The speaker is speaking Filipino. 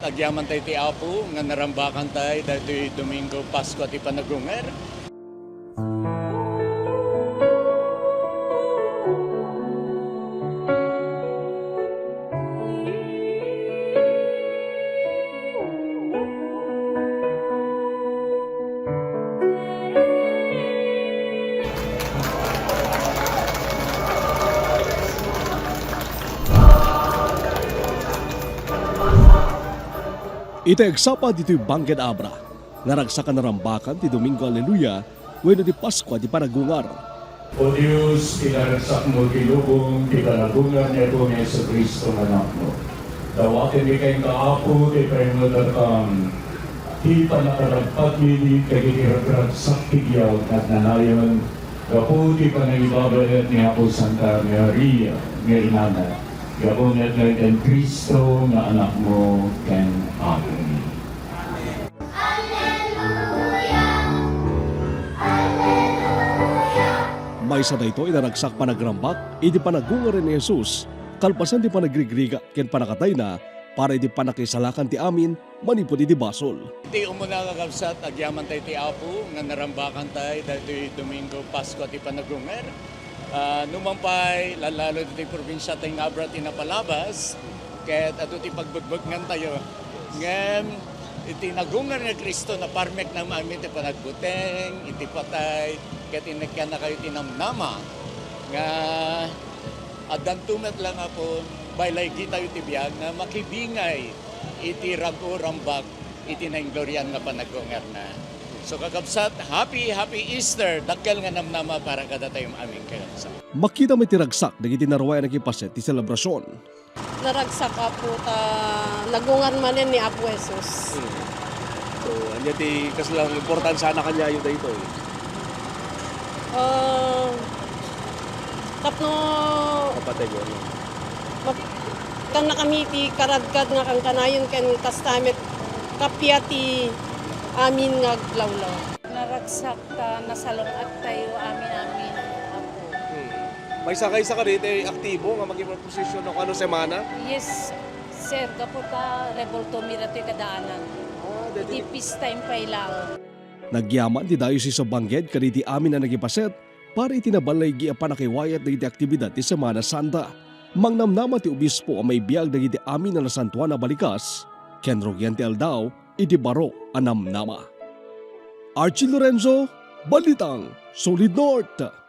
Agyaman tayo ti Apo, nga narambakan tayo dahil Domingo, Pasko at ipanagungar. Ita eksapa dito'y Bangked Abra, nga ragsakan na rambakan ti Domingo Aleluya, weno di Pasko di Paragungar. O Diyos, kinaragsak mo kilubong, kipanagungan niya po ni Yesu Cristo anak mo. Dawakin di kayong kaapo, di kayong nadatang, di pa nakaragpat ni kagigiragsak tigyaw at nanayon, kaputi pa na ibabalat ni Apo Santa Maria, nga inana. Gabunat na ken Kristo na anak mo ken Amen. May sa dayto inaragsak panagrambak, idi panagungar ni Jesus, kalpasan di panagrigriga ken panakatay na, para idi panakisalakan ti amin, manipod idi basol. Iti umuna kakabsat, agyaman tayo ti Apo, nga narambakan tayo dahil Domingo, Pasko at ipanagungar. Numampay, lalo dito yung probinsya tayong Abra tinapalabas, kahit ato ti pagbagbagngan tayo. Ngem, iti nagungar nga Kristo na parmek na mamin iti panagbuteng, iti patay, kahit inagyan na kayo tinamnama. Nga, adantumet lang ako, baylay kita iti biyag na makibingay, iti rago rambak, iti nainglorian nga panagungar na. So kakabsat, happy Easter! Dakkel nga namnama para kada tayong aming kakabsat. Makita may tiragsak, nagiti narwayan ng kipaset ti selebrasyon. Naragsak Apo ta nagungan manen ni Apo Jesus. So, anya ti kaslang importansya na kanya yun dito eh. Tapno Kapatid yun. kan na kami ti karadkad nga kang kanayon ken kastamit kapya ti amin nga glawlaw. Naragsak ta nasalungat tayo amin Apo. May sakay-saka dito eh, aktibo nga maging posisyon ng ano semana. Yes, sir, kapot ta revolto mira ti kadaanan. Di peace time pa ilang. Nagyaman ti dayo si sa Bangked kaniti amin na nagipaset, para itinabalay gi panakiwayat na iti aktibidad ti Semana Santa. Mangnamnama ti obispo ang may biyag na iti amin na Santuan na Balikas, ken Rogiente Aldao, iti baro anam nama. Archie Lorenzo, Balitang Solid North.